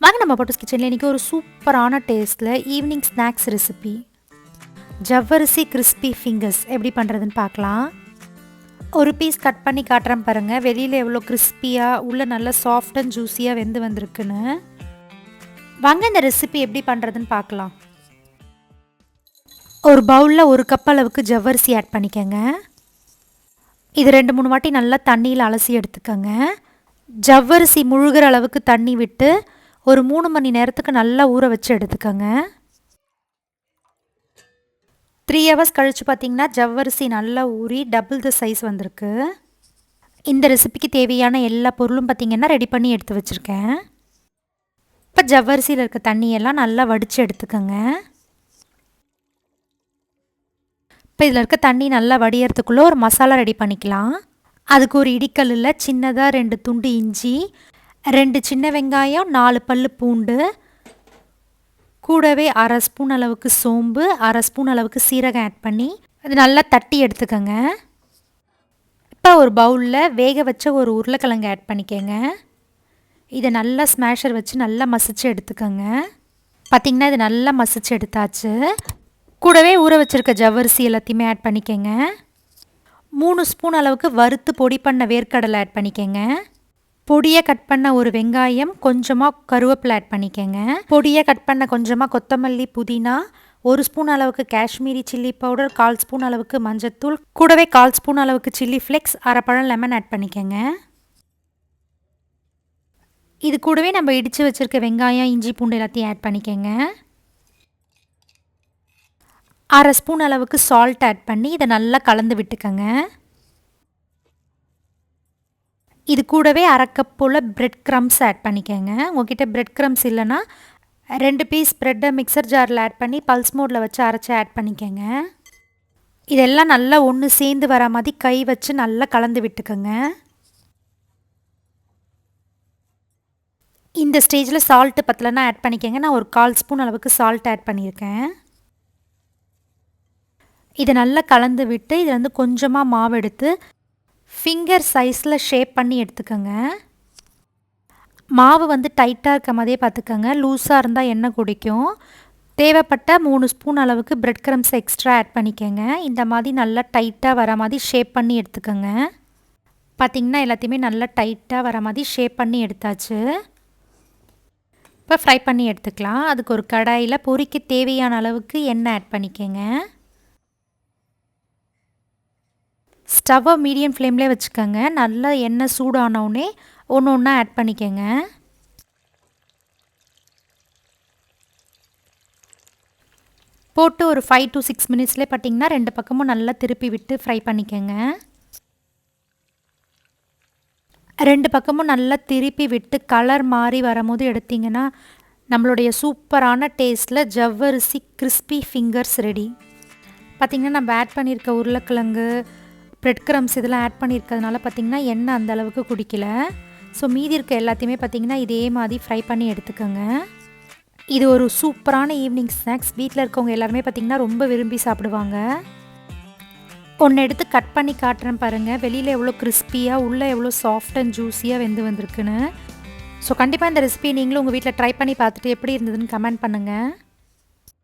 வாங்க நம்ம போட்டோஸ் கிச்சனில் இன்றைக்கி ஒரு சூப்பரான டேஸ்ட்டில் ஈவினிங் ஸ்நாக்ஸ் ரெசிபி ஜவ்வரிசி கிறிஸ்பி ஃபிங்கர்ஸ் எப்படி பண்ணுறதுன்னு பார்க்கலாம். ஒரு பீஸ் கட் பண்ணி காட்டுறேன் பாருங்கள். வெளியில் எவ்வளோ கிறிஸ்பியாக உள்ள நல்லா சாஃப்ட் அண்ட் ஜூஸியாக வெந்து வந்திருக்குன்னு. வாங்க இந்த ரெசிபி எப்படி பண்ணுறதுன்னு பார்க்கலாம். ஒரு பவுலில் ஒரு கப் அளவுக்கு ஜவ்வரிசி ஆட் பண்ணிக்கோங்க. இது 2-3 வாட்டி நல்லா தண்ணியில் அலசி எடுத்துக்கோங்க. ஜவ்வரிசி முழுகிற அளவுக்கு தண்ணி விட்டு ஒரு 3 மணி நேரத்துக்கு நல்லா ஊற வச்சு எடுத்துக்கோங்க. 3 ஹவர்ஸ் கழித்து பார்த்திங்கன்னா ஜவ்வரிசி நல்லா ஊறி டபுள் த சைஸ் வந்திருக்கு. இந்த ரெசிபிக்கு தேவையான எல்லா பொருளும் பார்த்திங்கன்னா ரெடி பண்ணி எடுத்து வச்சுருக்கேன். இப்போ ஜவ்வரிசியில் இருக்க தண்ணியெல்லாம் நல்லா வடித்து எடுத்துக்கோங்க. இப்போ இதில் இருக்க தண்ணி நல்லா வடிகிறதுக்குள்ளே ஒரு மசாலா ரெடி பண்ணிக்கலாம். அதுக்கு ஒரு இடிக்கல்லில் சின்னதாக 2 துண்டு இஞ்சி, 2 சின்ன வெங்காயம், 4 பல்லு பூண்டு, கூடவே 1/2 ஸ்பூன் அளவுக்கு சோம்பு, 1/2 ஸ்பூன் அளவுக்கு சீரகம் ஆட் பண்ணி அது நல்லா தட்டி எடுத்துக்கோங்க. இப்போ ஒரு பவுலில் வேக வச்ச ஒரு உருளைக்கிழங்கு ஆட் பண்ணிக்கோங்க. இதை நல்லா ஸ்மேஷர் வச்சு நல்லா மசிச்சு எடுத்துக்கோங்க. பார்த்திங்கன்னா இது நல்லா மசிச்சு எடுத்தாச்சு. கூடவே ஊற வச்சுருக்க ஜவ்வரிசி எல்லாத்தையுமே ஆட் பண்ணிக்கோங்க. 3 ஸ்பூன் அளவுக்கு வறுத்து பொடி பண்ண வேர்க்கடலை ஆட் பண்ணிக்கோங்க. பொடியை கட் பண்ண ஒரு வெங்காயம், கொஞ்சமாக கருவேப்பிலை ஆட் பண்ணிக்கோங்க. பொடியை கட் பண்ண கொஞ்சமாக கொத்தமல்லி, புதினா, 1 ஸ்பூன் அளவுக்கு காஷ்மீரி சில்லி பவுடர், 1/4 ஸ்பூன் அளவுக்கு மஞ்சத்தூள், கூடவே 1/4 ஸ்பூன் அளவுக்கு சில்லி ஃப்ளேக்ஸ், 1/2 பழம் லெமன் ஆட் பண்ணிக்கோங்க. இது கூடவே நம்ம இடித்து வச்சுருக்க வெங்காயம், இஞ்சி, பூண்டு எல்லாத்தையும் ஆட் பண்ணிக்கோங்க. 1/2 ஸ்பூன் அளவுக்கு சால்ட் ஆட் பண்ணி இதை நல்லா கலந்து விட்டுக்கோங்க. இது கூடவே 1/2 கப் போல் பிரெட் க்ரம்ஸ் ஆட் பண்ணிக்கோங்க. உங்ககிட்ட பிரெட் க்ரம்ஸ் இல்லைன்னா 2 பீஸ் ப்ரெட்டை மிக்சர் ஜாரில் ஆட் பண்ணி பல்ஸ் மோடில் வச்சு அரைச்சி ஆட் பண்ணிக்கோங்க. இதெல்லாம் நல்லா ஒன்று சேர்ந்து வர மாதிரி கை வச்சு நல்லா கலந்து விட்டுக்கோங்க. இந்த ஸ்டேஜில் சால்ட்டு பத்தலைன்னா ஆட் பண்ணிக்கோங்க. நான் ஒரு 1/4 ஸ்பூன் அளவுக்கு சால்ட் ஆட் பண்ணியிருக்கேன். இதை நல்லா கலந்து விட்டு இதில் வந்து கொஞ்சமாக மாவு எடுத்து ஃபிங்கர் சைஸில் ஷேப் பண்ணி எடுத்துக்கோங்க. மாவு வந்து டைட்டாக இருக்க மாதிரியே பார்த்துக்கோங்க. லூஸாக இருந்தால் எண்ணெய் குடிக்கும். தேவைப்பட்ட 3 ஸ்பூன் அளவுக்கு பிரெட் க்ரம்ஸ் எக்ஸ்ட்ரா ஆட் பண்ணிக்கோங்க. இந்த மாதிரி நல்லா டைட்டாக வர மாதிரி ஷேப் பண்ணி எடுத்துக்கோங்க. பார்த்திங்கன்னா எல்லாத்தையுமே நல்லா டைட்டாக வர மாதிரி ஷேப் பண்ணி எடுத்தாச்சு. இப்போ ஃப்ரை பண்ணி எடுத்துக்கலாம். அதுக்கு ஒரு கடாயில் பொரிக்க தேவையான அளவுக்கு எண்ணெய் ஆட் பண்ணிக்கோங்க. ஸ்டவ்வை மீடியம் ஃப்ளேம்லேயே வச்சுக்கோங்க. நல்லா எண்ணெய் சூடானவுடனே ஒன்று ஒன்றா ஆட் பண்ணிக்கோங்க. போட்டு ஒரு 5 to 6 மினிட்ஸ்லேயே பார்த்திங்கன்னா 2 பக்கமும் நல்லா திருப்பி விட்டு ஃப்ரை பண்ணிக்கோங்க. 2 பக்கமும் நல்லா திருப்பி விட்டு கலர் மாறி வரும்போது எடுத்திங்கன்னா நம்மளுடைய சூப்பரான டேஸ்ட்டில் ஜவ்வரிசி கிறிஸ்பி ஃபிங்கர்ஸ் ரெடி. பார்த்திங்கன்னா நம்ம ஆட் பண்ணியிருக்க உருளைக்கிழங்கு, பிரெட் க்ரம்ஸ் இதெல்லாம் ஆட் பண்ணியிருக்கிறதுனால பார்த்திங்கன்னா எண்ணெய் அந்த அளவுக்கு குடிக்கல. ஸோ மீதி இருக்க எல்லாத்தையுமே பார்த்திங்கன்னா இதே மாதிரி ஃப்ரை பண்ணி எடுத்துக்கோங்க. இது ஒரு சூப்பரான ஈவினிங் ஸ்நாக்ஸ். வீட்டில் இருக்கவங்க எல்லாருமே பார்த்திங்கன்னா ரொம்ப விரும்பி சாப்பிடுவாங்க. ஒன்று எடுத்து கட் பண்ணி காட்டுறேன் பாருங்கள். வெளியில் எவ்வளோ கிறிஸ்பியாக உள்ளே எவ்வளோ சாஃப்ட் அண்ட் ஜூஸியாக வெந்து வந்திருக்குன்னு. ஸோ கண்டிப்பாக இந்த ரெசிபி நீங்களும் உங்கள் வீட்டில் ட்ரை பண்ணி பார்த்துட்டு எப்படி இருந்ததுன்னு கமெண்ட் பண்ணுங்கள்.